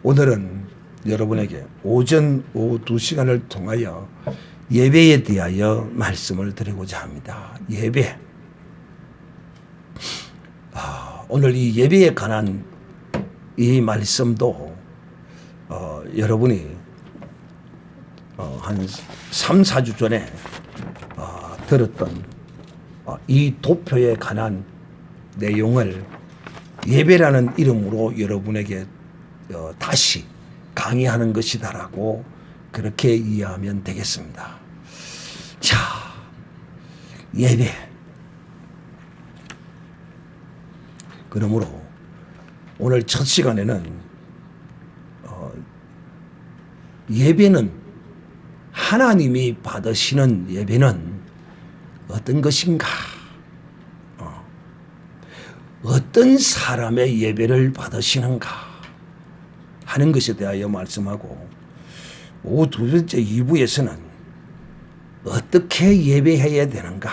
오늘은 여러분에게 오전 오후 2시간을 통하여 예배에 대하여 말씀을 드리고자 합니다. 예배. 오늘 이 예배에 관한 이 말씀도 여러분이 한 3, 4주 전에 들었던 이 도표에 관한 내용을 예배라는 이름으로 여러분에게 다시 강의하는 것이다라고 그렇게 이해하면 되겠습니다. 자, 예배. 그러므로 오늘 첫 시간에는 예배는 하나님이 받으시는 예배는 어떤 것인가? 어떤 사람의 예배를 받으시는가 하는 것에 대하여 말씀하고, 오후 두 번째 2부에서는 어떻게 예배해야 되는가?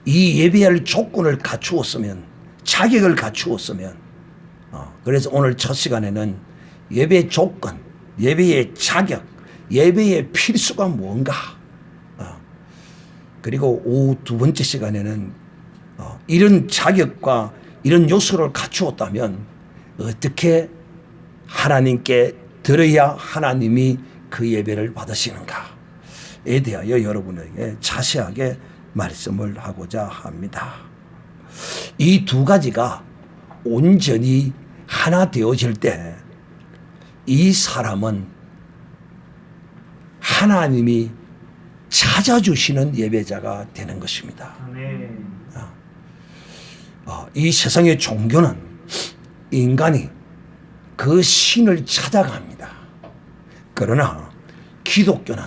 이 예배할 조건을 갖추었으면, 자격을 갖추었으면, 그래서 오늘 첫 시간에는 예배 조건, 예배의 자격, 예배의 필수가 뭔가, 그리고 오후 두 번째 시간에는 이런 자격과 이런 요소를 갖추었다면 어떻게 하나님께 드려야 하나님이 그 예배를 받으시는가에 대하여 여러분에게 자세하게 말씀을 하고자 합니다. 이 두 가지가 온전히 하나 되어질 때 이 사람은 하나님이 찾아주시는 예배자가 되는 것입니다. 이 세상의 종교는 인간이 그 신을 찾아갑니다. 그러나 기독교는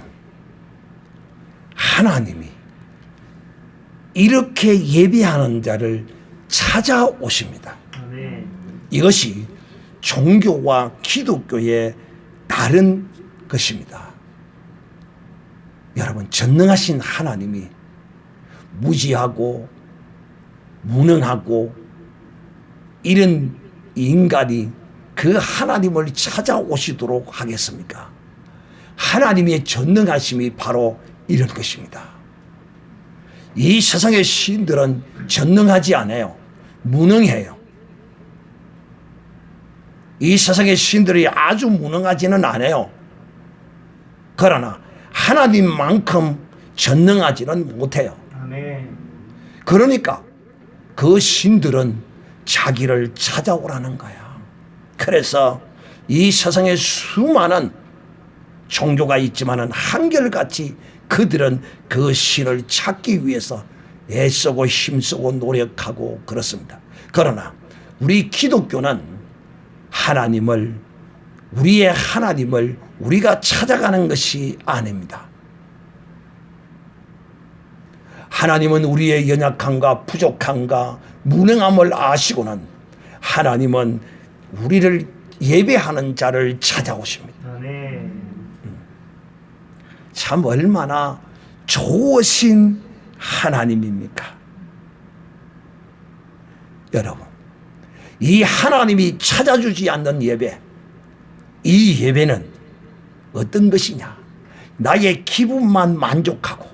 하나님이 이렇게 예배하는 자를 찾아오십니다. 이것이 종교와 기독교의 다른 것입니다. 여러분, 전능하신 하나님이 무지하고 무능하고 이런 인간이 그 하나님을 찾아오시도록 하겠습니까? 하나님의 전능하심이 바로 이런 것입니다. 이 세상의 신들은 전능하지 않아요. 무능해요. 이 세상의 신들이 아주 무능하지는 않아요. 그러나 하나님만큼 전능하지는 못해요. 그러니까 그 신들은 자기를 찾아오라는 거야. 그래서 이 세상에 수많은 종교가 있지만은 한결같이 그들은 그 신을 찾기 위해서 애쓰고 힘쓰고 노력하고 그렇습니다. 그러나 우리 기독교는 하나님을, 우리의 하나님을 우리가 찾아가는 것이 아닙니다. 하나님은 우리의 연약함과 부족함과 무능함을 아시고는 하나님은 우리를 예배하는 자를 찾아오십니다. 참 얼마나 좋으신 하나님입니까? 여러분, 이 하나님이 찾아주지 않는 예배, 이 예배는 어떤 것이냐? 나의 기분만 만족하고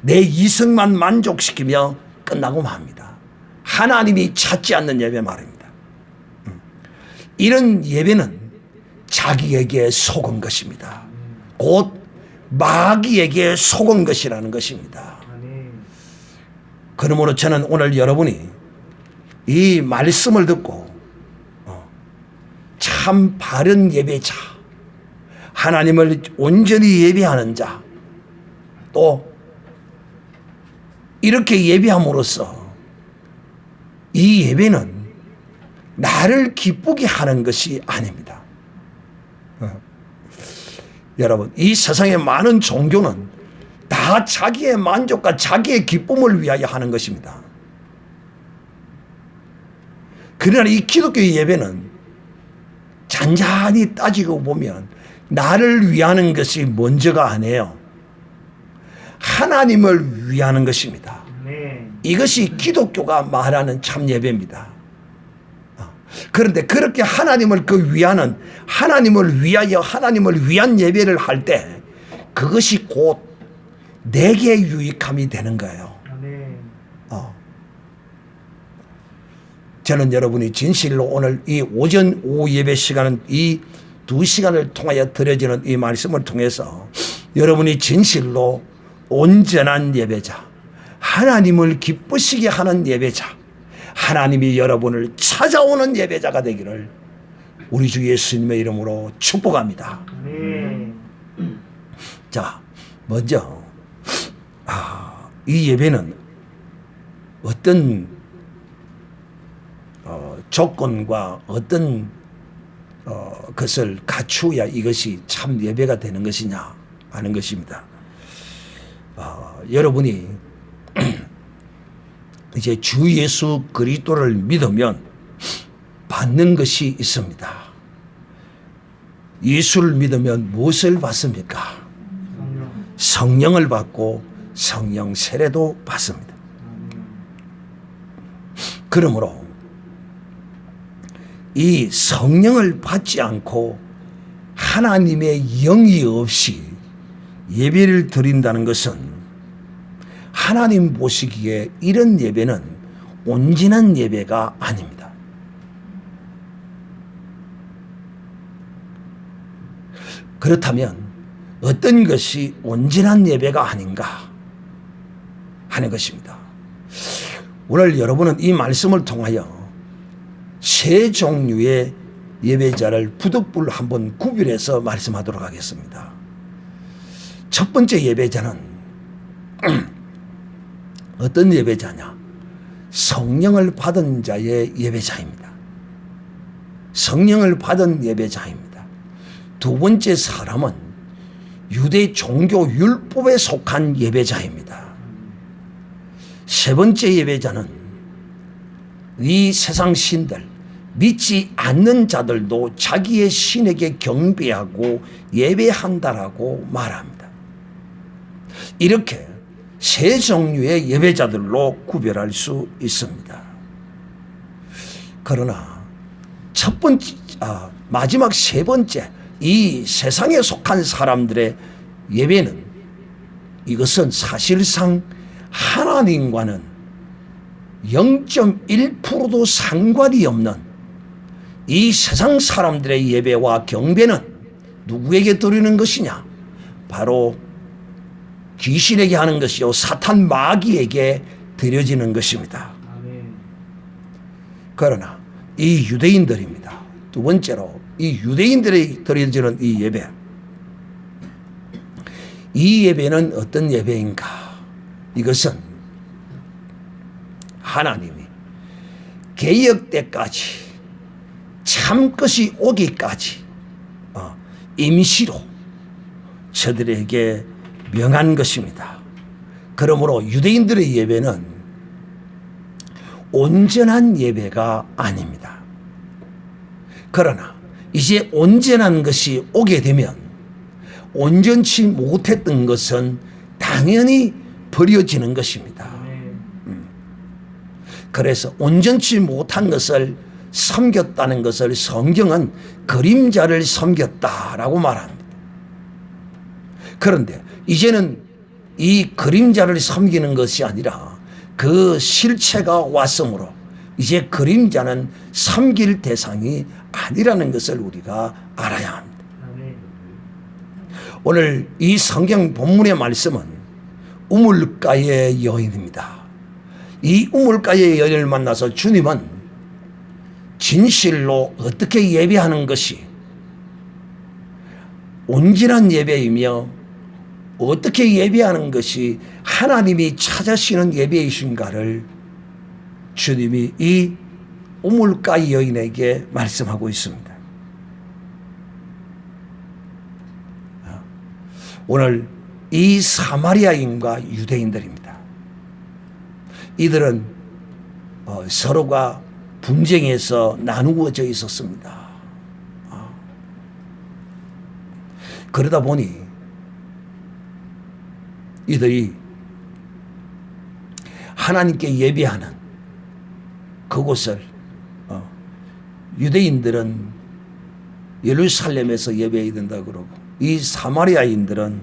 내 이성만 만족시키며 끝나고 맙니다. 하나님이 찾지 않는 예배 말입니다. 이런 예배는 자기에게 속은 것입니다. 곧 마귀에게 속은 것이라는 것입니다. 그러므로 저는 오늘 여러분이 이 말씀을 듣고 참 바른 예배자, 하나님을 온전히 예배하는 자, 또 이렇게 예배함으로써 이 예배는 나를 기쁘게 하는 것이 아닙니다. 여러분, 이 세상의 많은 종교는 다 자기의 만족과 자기의 기쁨을 위하여 하는 것입니다. 그러나 이 기독교의 예배는 잔잔히 따지고 보면 나를 위하는 것이 먼저가 아니에요. 하나님을 위하는 것입니다. 이것이 기독교가 말하는 참 예배입니다. 그런데 그렇게 하나님을 하나님을 위하여 하나님을 위한 예배를 할 때 그것이 곧 내게 유익함이 되는 거예요. 저는 여러분이 진실로 오늘 이 오전 오후 예배 시간은 이 2시간을 통하여 드려지는 이 말씀을 통해서 여러분이 진실로 온전한 예배자, 하나님을 기쁘시게 하는 예배자, 하나님이 여러분을 찾아오는 예배자가 되기를 우리 주 예수님의 이름으로 축복합니다. 자, 먼저 이 예배는 어떤 조건과 어떤 것을 갖추어야 이것이 참 예배가 되는 것이냐 하는 것입니다. 여러분이 이제 주 예수 그리스도를 믿으면 받는 것이 있습니다. 예수를 믿으면 무엇을 받습니까? 성령을 받고 성령 세례도 받습니다. 그러므로 이 성령을 받지 않고 하나님의 영이 없이 예배를 드린다는 것은 하나님 보시기에 이런 예배는 온전한 예배가 아닙니다. 그렇다면 어떤 것이 온전한 예배가 아닌가 하는 것입니다. 오늘 여러분은 이 말씀을 통하여 세 종류의 예배자를 부득불 한번 구별해서 말씀하도록 하겠습니다. 첫 번째 예배자는 어떤 예배자냐? 성령을 받은 자의 예배자입니다. 성령을 받은 예배자입니다. 두 번째 사람은 유대 종교 율법에 속한 예배자입니다. 세 번째 예배자는 이 세상 신들, 믿지 않는 자들도 자기의 신에게 경배하고 예배한다라고 말합니다. 이렇게 세 종류의 예배자들로 구별할 수 있습니다. 그러나 마지막 세 번째 이 세상에 속한 사람들의 예배는 이것은 사실상 하나님과는 0.1%도 상관이 없는 이 세상 사람들의 예배와 경배는 누구에게 드리는 것이냐? 바로 귀신에게 하는 것이요 사탄 마귀에게 드려지는 것입니다. 그러나 이 유대인들입니다. 두 번째로 이 유대인들이 드려지는 이 예배는 어떤 예배인가? 이것은 하나님이 개역 때까지 참것이 오기까지 임시로 저들에게 명한 것입니다. 그러므로 유대인들의 예배는 온전한 예배가 아닙니다. 그러나 이제 온전한 것이 오게 되면 온전치 못했던 것은 당연히 버려지는 것입니다. 그래서 온전치 못한 것을 섬겼다는 것을 성경은 그림자를 섬겼다라고 말합니다. 그런데 이제는 이 그림자를 섬기는 것이 아니라 그 실체가 왔으므로 이제 그림자는 섬길 대상이 아니라는 것을 우리가 알아야 합니다. 오늘 이 성경 본문의 말씀은 우물가의 여인입니다. 이 우물가의 여인을 만나서 주님은 진실로 어떻게 예배하는 것이 온전한 예배이며 어떻게 예배하는 것이 하나님이 찾으시는 예배이신가를 주님이 이 우물가 여인에게 말씀하고 있습니다. 오늘 이 사마리아인과 유대인들입니다. 이들은 서로가 분쟁에서 나누어져 있었습니다. 그러다 보니 이들이 하나님께 예배하는 그곳을 유대인들은 예루살렘에서 예배해야 된다 그러고, 이 사마리아인들은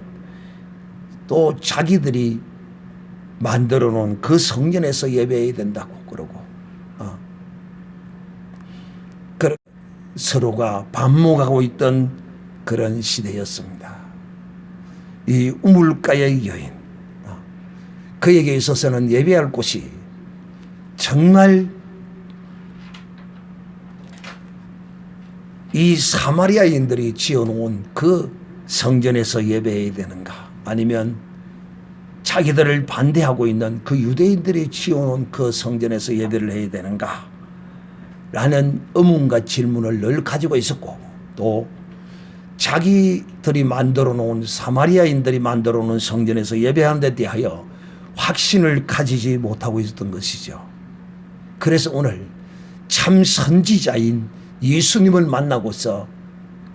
또 자기들이 만들어 놓은 그 성전에서 예배해야 된다고 그러고, 서로가 반목하고 있던 그런 시대였습니다. 이 우물가의 여인, 그에게 있어서는 예배할 곳이 정말 이 사마리아인들이 지어놓은 그 성전에서 예배해야 되는가, 아니면 자기들을 반대하고 있는 그 유대인들이 지어놓은 그 성전에서 예배를 해야 되는가 라는 의문과 질문을 늘 가지고 있었고, 또 자기들이 만들어 놓은, 사마리아인들이 만들어 놓은 성전에서 예배하는 데 대하여 확신을 가지지 못하고 있었던 것이죠. 그래서 오늘 참 선지자인 예수님을 만나고서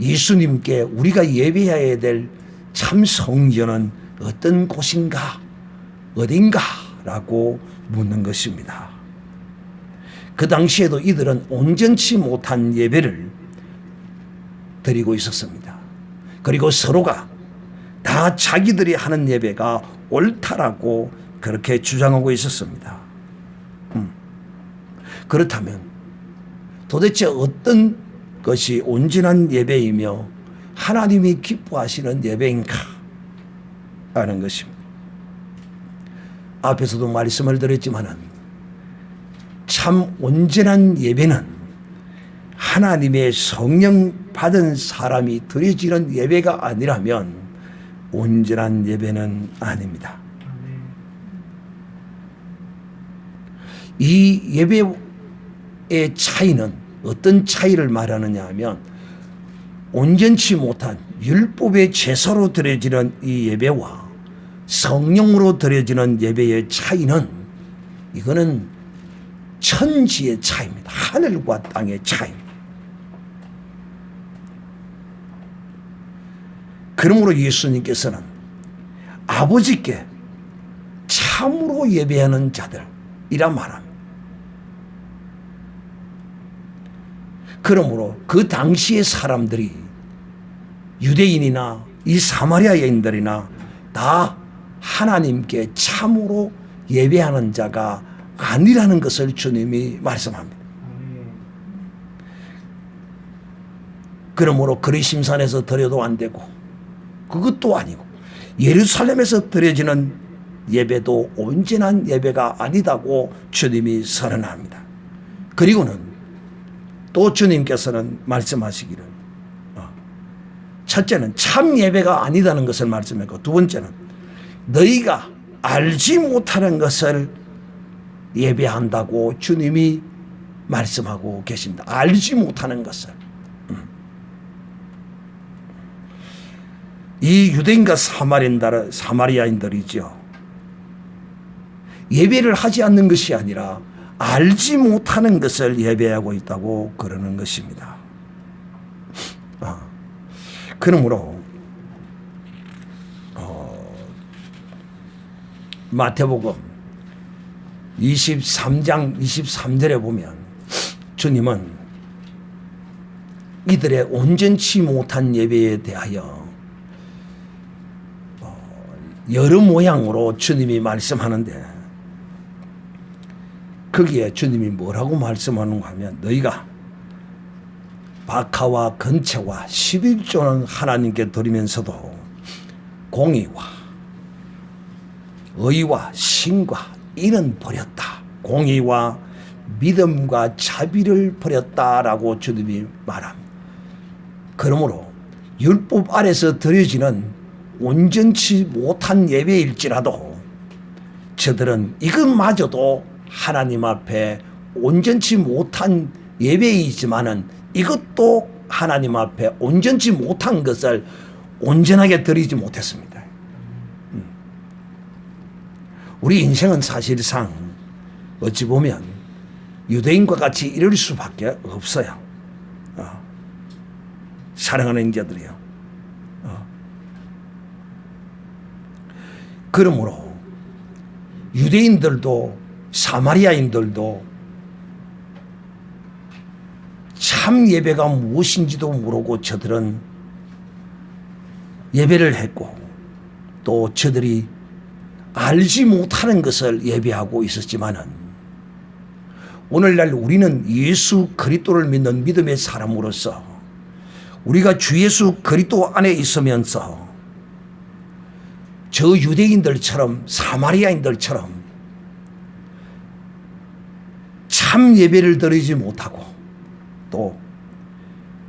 예수님께 우리가 예배해야 될 참 성전은 어떤 곳인가, 어딘가 라고 묻는 것입니다. 그 당시에도 이들은 온전치 못한 예배를 드리고 있었습니다. 그리고 서로가 다 자기들이 하는 예배가 옳다라고 그렇게 주장하고 있었습니다. 그렇다면 도대체 어떤 것이 온전한 예배이며 하나님이 기뻐하시는 예배인가 하는 것입니다. 앞에서도 말씀을 드렸지만은 참 온전한 예배는 하나님의 성령 받은 사람이 드려지는 예배가 아니라면 온전한 예배는 아닙니다. 이 예배의 차이는 어떤 차이를 말하느냐 하면, 온전치 못한 율법의 제사로 드려지는 이 예배와 성령으로 드려지는 예배의 차이는, 이거는 천지의 차이입니다. 하늘과 땅의 차이입니다. 그러므로 예수님께서는 아버지께 참으로 예배하는 자들이라 말합니다. 그러므로 그 당시의 사람들이, 유대인이나 이 사마리아인들이나 다 하나님께 참으로 예배하는 자가 아니라는 것을 주님이 말씀합니다. 그러므로 그리심산에서 드려도 안 되고, 그것도 아니고, 예루살렘에서 드려지는 예배도 온전한 예배가 아니다고 주님이 선언합니다. 그리고는 또 주님께서는 말씀하시기를, 첫째는 참 예배가 아니다는 것을 말씀했고, 두 번째는 너희가 알지 못하는 것을 예배한다고 주님이 말씀하고 계십니다. 알지 못하는 것을. 이 유대인과 사마리아인들이죠. 예배를 하지 않는 것이 아니라 알지 못하는 것을 예배하고 있다고 그러는 것입니다. 그러므로 마태복음 23장 23절에 보면 주님은 이들의 온전치 못한 예배에 대하여 여러 모양으로 주님이 말씀하는데, 거기에 주님이 뭐라고 말씀하는가 하면, 너희가 박하와 건채와 11조는 하나님께 드리면서도 공의와 의와 신과 이는 버렸다. 공의와 믿음과 자비를 버렸다라고 주님이 말합니다. 그러므로 율법 아래서 드려지는 온전치 못한 예배일지라도 저들은 이것마저도 하나님 앞에 온전치 못한 예배이지만은 이것도 하나님 앞에 온전치 못한 것을 온전하게 드리지 못했습니다. 우리 인생은 사실상 어찌 보면 유대인과 같이 이럴 수밖에 없어요. 사랑하는 자들이요. 그러므로 유대인들도 사마리아인들도 참 예배가 무엇인지도 모르고 저들은 예배를 했고 또 저들이 알지 못하는 것을 예배하고 있었지만은 오늘날 우리는 예수 그리스도를 믿는 믿음의 사람으로서 우리가 주 예수 그리스도 안에 있으면서 저 유대인들처럼 사마리아인들처럼 참 예배를 드리지 못하고 또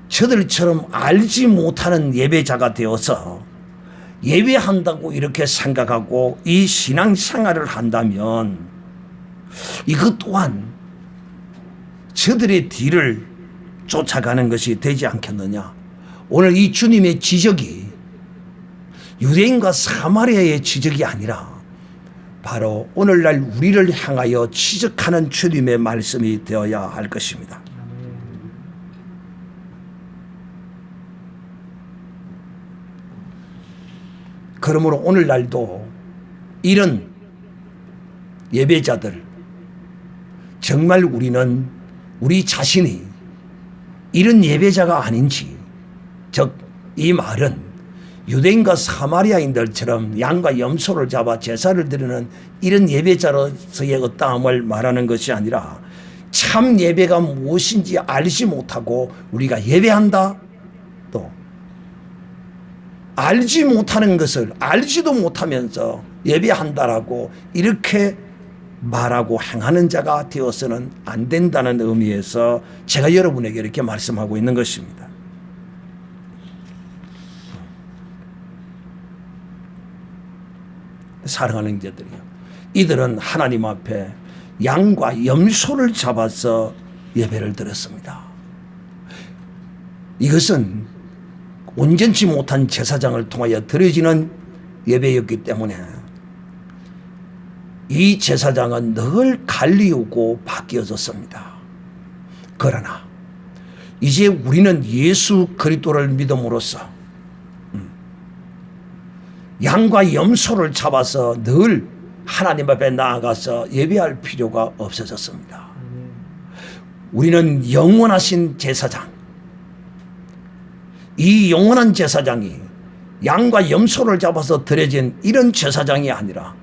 저들처럼 알지 못하는 예배자가 되어서 예배한다고 이렇게 생각하고 이 신앙생활을 한다면 이것 또한 저들의 뒤를 쫓아가는 것이 되지 않겠느냐. 오늘 이 주님의 지적이 유대인과 사마리아의 지적이 아니라 바로 오늘날 우리를 향하여 지적하는 주님의 말씀이 되어야 할 것입니다. 그러므로 오늘날도 이런 예배자들 정말 우리는 우리 자신이 이런 예배자가 아닌지, 즉 이 말은 유대인과 사마리아인들처럼 양과 염소를 잡아 제사를 드리는 이런 예배자로서의 어떠함을 말하는 것이 아니라 참 예배가 무엇인지 알지 못하고 우리가 예배한다, 또 알지 못하는 것을 알지도 못하면서 예배한다라고 이렇게 말하고 행하는 자가 되어서는 안 된다는 의미에서 제가 여러분에게 이렇게 말씀하고 있는 것입니다. 사랑하는 자들이요, 이들은 하나님 앞에 양과 염소를 잡아서 예배를 드렸습니다. 이것은 온전치 못한 제사장을 통하여 드려지는 예배였기 때문에 이 제사장은 늘 갈리우고 바뀌어졌습니다. 그러나 이제 우리는 예수 그리스도를 믿음으로써 양과 염소를 잡아서 늘 하나님 앞에 나아가서 예배할 필요가 없어졌습니다. 우리는 영원하신 제사장, 이 영원한 제사장이 양과 염소를 잡아서 드려진 이런 제사장이 아니라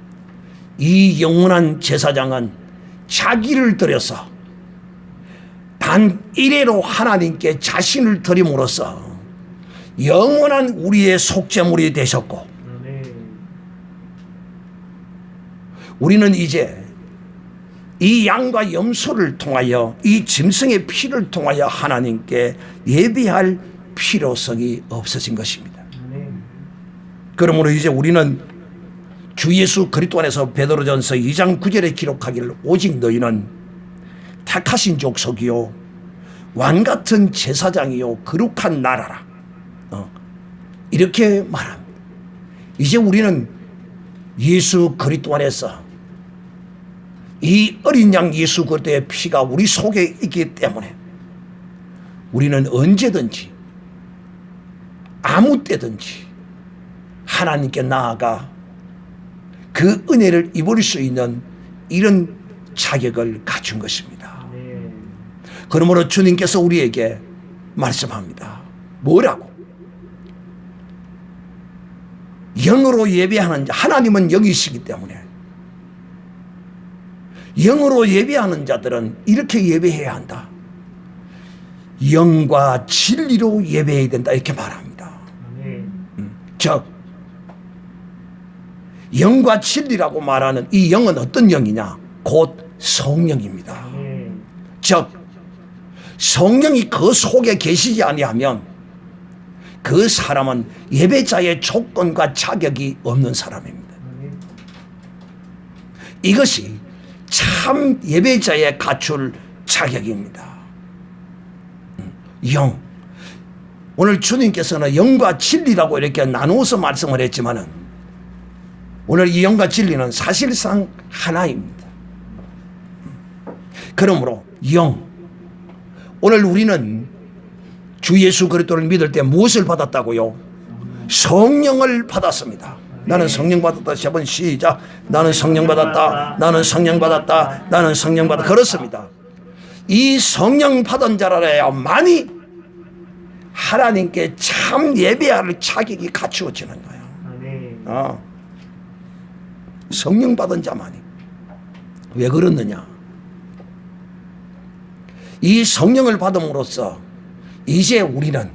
이 영원한 제사장은 자기를 드려서 단 일회로 하나님께 자신을 드림으로써 영원한 우리의 속죄물이 되셨고, 우리는 이제 이 양과 염소를 통하여 이 짐승의 피를 통하여 하나님께 예배할 필요성이 없어진 것입니다. 그러므로 이제 우리는 주 예수 그리스도 안에서 베드로전서 2장 9절에 기록하기를 오직 너희는 택하신 족속이요 왕같은 제사장이요 거룩한 나라라, 이렇게 말합니다. 이제 우리는 예수 그리스도 안에서 이 어린 양 예수 그리스도의 피가 우리 속에 있기 때문에 우리는 언제든지 아무 때든지 하나님께 나아가 그 은혜를 입을 수 있는 이런 자격을 갖춘 것입니다. 그러므로 주님께서 우리에게 말씀합니다. 뭐라고? 영으로 예배하는 자, 하나님은 영이시기 때문에 영으로 예배하는 자들은 이렇게 예배해야 한다. 영과 진리로 예배해야 된다, 이렇게 말합니다. 즉 영과 진리라고 말하는 이 영은 어떤 영이냐? 곧 성령입니다. 즉 성령이 그 속에 계시지 아니하면 그 사람은 예배자의 조건과 자격이 없는 사람입니다. 이것이 참 예배자의 갖출 자격입니다. 영. 오늘 주님께서는 영과 진리라고 이렇게 나누어서 말씀을 했지만은 오늘 이 영과 진리는 사실상 하나입니다. 그러므로 영. 오늘 우리는 주 예수 그리스도를 믿을 때 무엇을 받았다고요? 성령을 받았습니다. 나는 성령 받았다. 3번 시작. 나는 성령 받았다. 나는 성령 받았다. 나는 성령 받았다. 그렇습니다. 이 성령 받은 자라야만이 하나님께 참 예배할 자격이 갖추어지는 거예요. 성령 받은 자만이. 왜 그렇느냐? 이 성령을 받음으로써 이제 우리는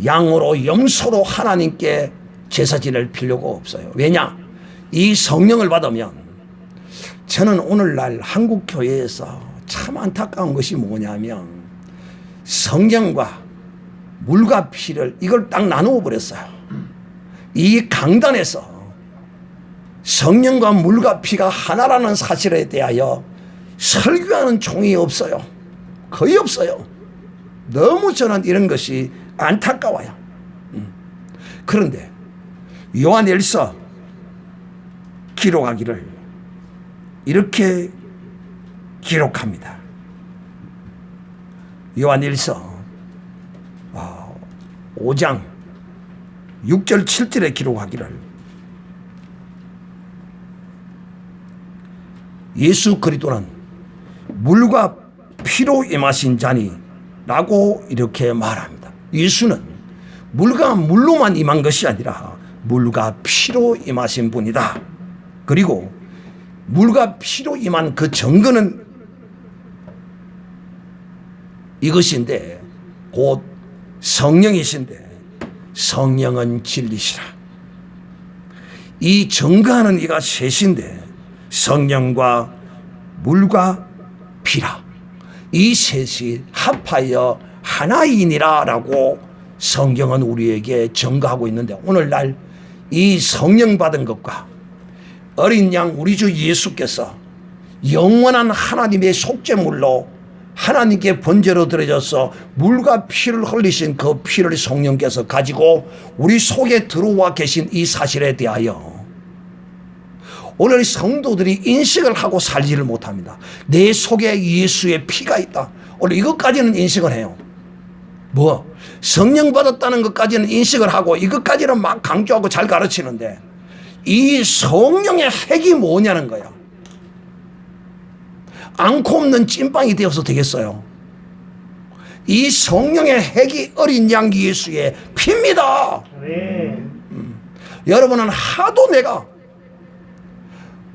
양으로 염소로 하나님께 제사 지낼 필요가 없어요. 왜냐? 이 성령을 받으면, 저는 오늘날 한국 교회에서 참 안타까운 것이 뭐냐면 성령과 물과 피를 이걸 딱 나누어 버렸어요. 이 강단에서 성령과 물과 피가 하나라는 사실에 대하여 설교하는 종이 없어요. 거의 없어요. 너무 저는 이런 것이 안타까워요. 그런데 요한일서 기록하기를 이렇게 기록합니다. 요한일서 5장 6절 7절에 기록하기를 예수 그리스도는 물과 피로 임하신 자니 라고 이렇게 말합니다. 예수는 물과 물로만 임한 것이 아니라 물과 피로 임하신 분이다. 그리고 물과 피로 임한 그 증거는 이것인데 곧 성령이신데 성령은 진리시라. 이 증거하는 이가 셋인데 성령과 물과 피라. 이 셋이 합하여 하나이니라 라고 성경은 우리에게 증거하고 있는데, 오늘날 이 성령 받은 것과 어린 양 우리 주 예수께서 영원한 하나님의 속죄물로 하나님께 번제로 드려져서 물과 피를 흘리신 그 피를 성령께서 가지고 우리 속에 들어와 계신 이 사실에 대하여 오늘 성도들이 인식을 하고 살지를 못합니다. 내 속에 예수의 피가 있다. 오늘 이것까지는 인식을 해요. 뭐 성령 받았다는 것까지는 인식을 하고 이것까지는 막 강조하고 잘 가르치는데 이 성령의 핵이 뭐냐는 거야. 앙코 없는 찐빵이 되어서 되겠어요. 이 성령의 핵이 어린 양 예수의 피입니다. 여러분은 하도 내가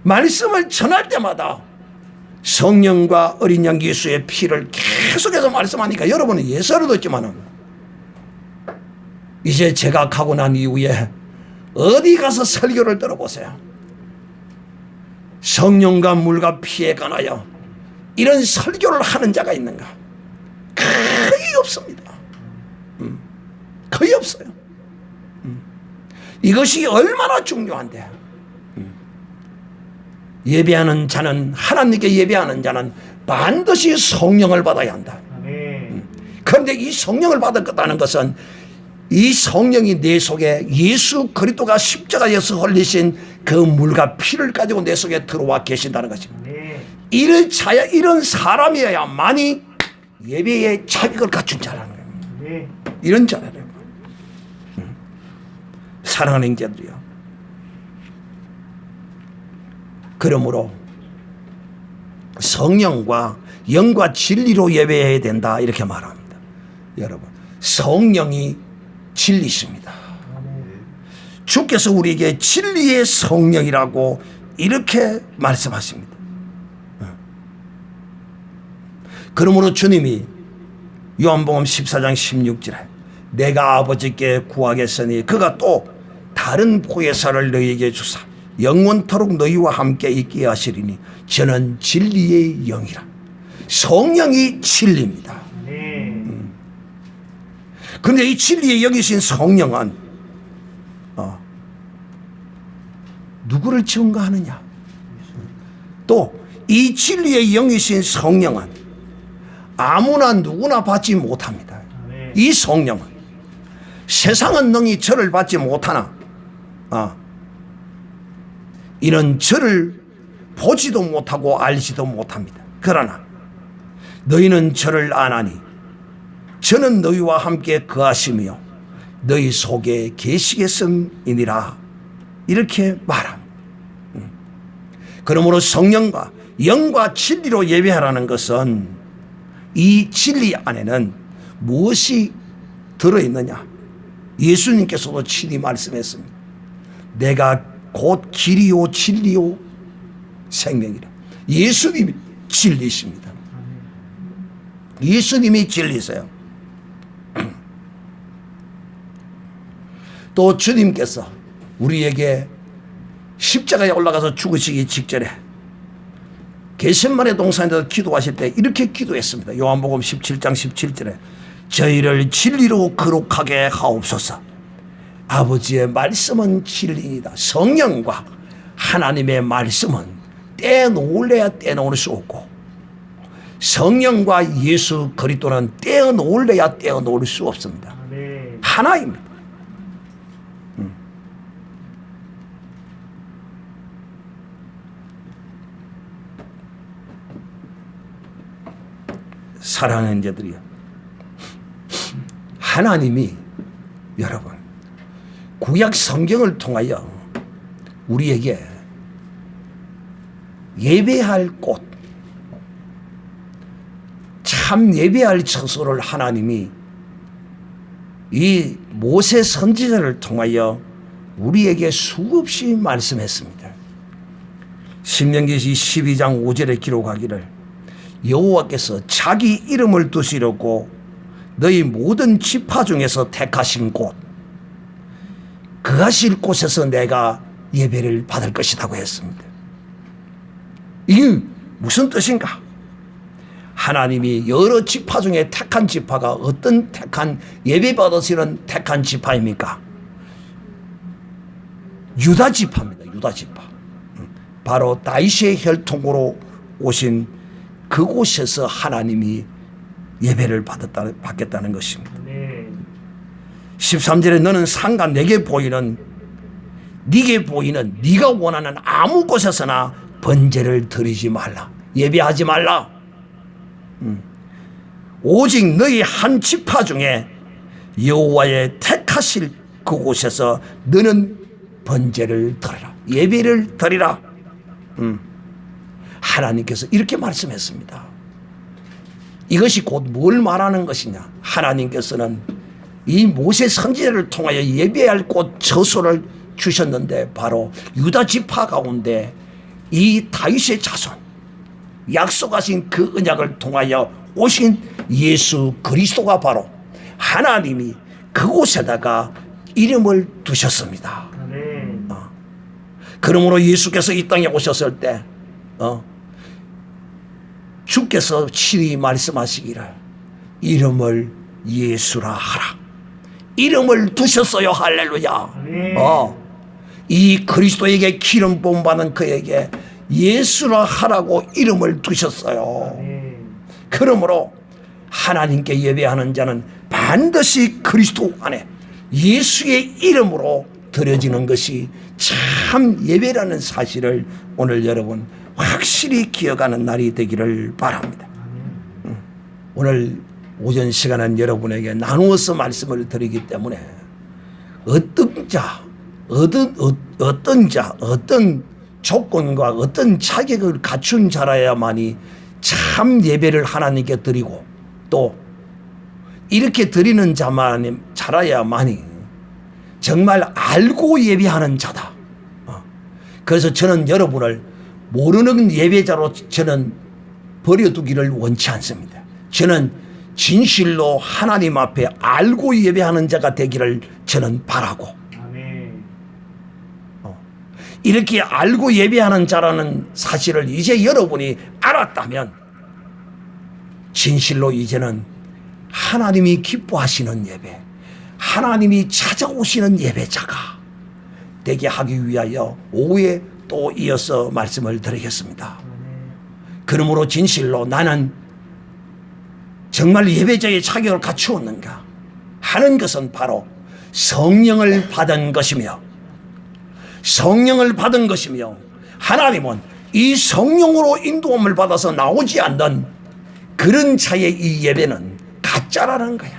말씀을 전할 때마다 성령과 어린 양 예수의 피를 계속해서 말씀하니까 여러분은 예서를 듣지만은 이제 제가 가고 난 이후에 어디 가서 설교를 들어보세요. 성령과 물과 피에 관하여 이런 설교를 하는 자가 있는가? 거의 없습니다. 거의 없어요. 이것이 얼마나 중요한데. 예배하는 자는, 하나님께 예배하는 자는 반드시 성령을 받아야 한다. 그런데 이 성령을 받았다는 것은 이 성령이 내 속에 예수 그리스도가 십자가에서 흘리신 그 물과 피를 가지고 내 속에 들어와 계신다는 것입니다. 이런 사람이어야만이 예배의 자격을 갖춘 자라는 거예요. 이런 자라는 거예요. 사랑하는 형제들이요. 그러므로 성령과 영과 진리로 예배해야 된다 이렇게 말합니다. 여러분, 성령이 진리십니다. 주께서 우리에게 진리의 성령이라고 이렇게 말씀하십니다. 그러므로 주님이 요한복음 14장 16절에 내가 아버지께 구하겠으니 그가 또 다른 보혜사를 너희에게 주사 영원토록 너희와 함께 있게 하시리니 저는 진리의 영이라. 성령이 진리입니다. 그런데 이 진리의 영이신 성령은 누구를 증거하느냐? 또 이 진리의 영이신 성령은 아무나 누구나 받지 못합니다. 이 성령은 세상은 능히 저를 받지 못하나 이는 저를 보지도 못하고 알지도 못합니다. 그러나 너희는 저를 아나니 저는 너희와 함께 거하시며 너희 속에 계시겠음이니라 이렇게 말합니다. 그러므로 성령과 영과 진리로 예배하라는 것은 이 진리 안에는 무엇이 들어있느냐? 예수님께서도 친히 말씀했습니다. 내가 곧 길이요 진리요 생명이라. 예수님이 진리십니다. 예수님이 진리세요. 또 주님께서 우리에게 십자가에 올라가서 죽으시기 직전에 겟세마네 동산에서 기도하실 때 이렇게 기도했습니다. 요한복음 17장 17절에 저희를 진리로 거룩하게 하옵소서. 아버지의 말씀은 진리이다. 성령과 하나님의 말씀은 떼놓을래야 떼놓을 수 없고 성령과 예수 그리스도는 떼어놓을래야 떼어놓을 수 없습니다. 하나입니다. 사랑하는 자들이요, 하나님이 여러분 구약 성경을 통하여 우리에게 예배할 곳, 참 예배할 처소를 하나님이 이 모세 선지자를 통하여 우리에게 수없이 말씀했습니다. 신명기 12장 5절에 기록하기를 여호와께서 자기 이름을 두시려고 너희 모든 지파 중에서 택하신 곳, 그 하실 곳에서 내가 예배를 받을 것이라고 했습니다. 이게 무슨 뜻인가? 하나님이 여러 지파 중에 택한 지파가 어떤 택한 예배 받으시는 택한 지파입니까? 유다 지파입니다. 유다 지파. 바로 다윗의 혈통으로 오신 그곳에서 하나님이 예배를 받겠다는 것입니다. 13절에 너는 상가 네게 보이는 네가 원하는 아무 곳에서나 번제를 드리지 말라. 예배하지 말라. 오직 너희 한 지파 중에 여호와의 택하실 그곳에서 너는 번제를 드리라. 예배를 드리라. 하나님께서 이렇게 말씀했습니다. 이것이 곧 뭘 말하는 것이냐? 하나님께서는 이 모세 선지자를 통하여 예배할 곳 처소를 주셨는데 바로 유다 지파 가운데 이 다윗의 자손, 약속하신 그 언약을 통하여 오신 예수 그리스도가 바로 하나님이 그곳에다가 이름을 두셨습니다. 그러므로 예수께서 이 땅에 오셨을 때 주께서 친히 말씀하시기를 이름을 예수라 하라. 이름을 두셨어요. 할렐루야. 이 그리스도에게 기름 부음 받은 그에게 예수라 하라고 이름을 두셨어요. 그러므로 하나님께 예배하는 자는 반드시 그리스도 안에 예수의 이름으로 드려지는 것이 참 예배라는 사실을 오늘 여러분 확실히 기억하는 날이 되기를 바랍니다. 오늘 오전 시간은 여러분에게 나누어서 말씀을 드리기 때문에 어떤 조건과 어떤 자격을 갖춘 자라야만이 참 예배를 하나님께 드리고 또 이렇게 드리는 자라야만이 정말 알고 예배하는 자다. 그래서 저는 여러분을 모르는 예배자로 저는 버려두기를 원치 않습니다. 저는 진실로 하나님 앞에 알고 예배하는 자가 되기를 저는 바라고, 이렇게 알고 예배하는 자라는 사실을 이제 여러분이 알았다면 진실로 이제는 하나님이 기뻐하시는 예배, 하나님이 찾아오시는 예배자가 되게 하기 위하여 오후에 또 이어서 말씀을 드리겠습니다. 그러므로 진실로 나는 정말 예배자의 자격을 갖추었는가 하는 것은 바로 성령을 받은 것이며 하나님은 이 성령으로 인도함을 받아서 나오지 않는 그런 자의 이 예배는 가짜라는 거야.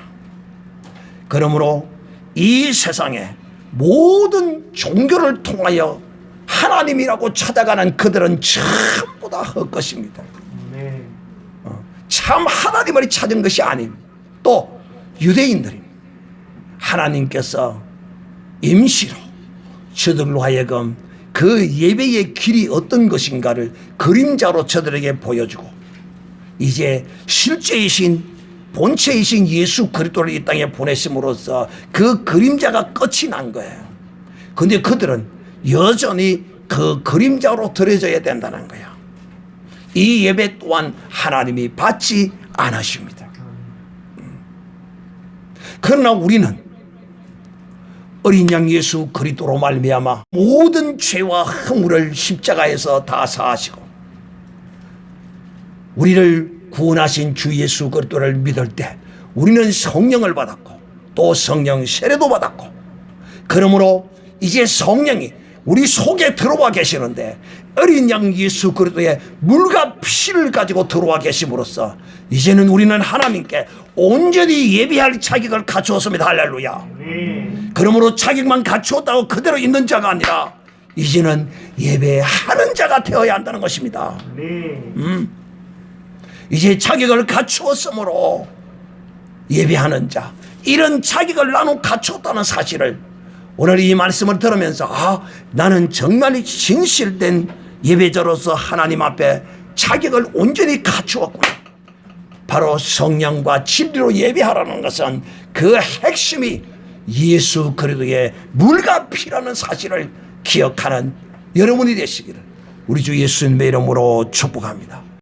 그러므로 이 세상에 모든 종교를 통하여 하나님이라고 찾아가는 그들은 전부 다 헛것입니다. 참 하나님을 찾은 것이 아닌 또 유대인들이 하나님께서 임시로 저들로 하여금 그 예배의 길이 어떤 것인가를 그림자로 저들에게 보여주고 이제 실제이신 본체이신 예수 그리스도를 이 땅에 보내심으로써 그 그림자가 끝이 난 거예요. 그런데 그들은 여전히 그 그림자로 들여져야 된다는 거예요. 이 예배 또한 하나님이 받지 않으십니다. 그러나 우리는 어린 양 예수 그리스도로 말미암아 모든 죄와 허물을 십자가에서 다 사하시고 우리를 구원하신 주 예수 그리스도를 믿을 때 우리는 성령을 받았고 또 성령 세례도 받았고 그러므로 이제 성령이 우리 속에 들어와 계시는데 어린 양 예수 그리스도의 물과 피를 가지고 들어와 계심으로써 이제는 우리는 하나님께 온전히 예배할 자격을 갖추었습니다. 할렐루야. 그러므로 자격만 갖추었다고 그대로 있는 자가 아니라 이제는 예배하는 자가 되어야 한다는 것입니다. 이제 자격을 갖추었으므로 예배하는 자, 이런 자격을 나는 갖추었다는 사실을 오늘 이 말씀을 들으면서 나는 정말 진실된 예배자로서 하나님 앞에 자격을 온전히 갖추었구나. 바로 성령과 진리로 예배하라는 것은 그 핵심이 예수 그리스도의 물과 피라는 사실을 기억하는 여러분이 되시기를 우리 주 예수님의 이름으로 축복합니다.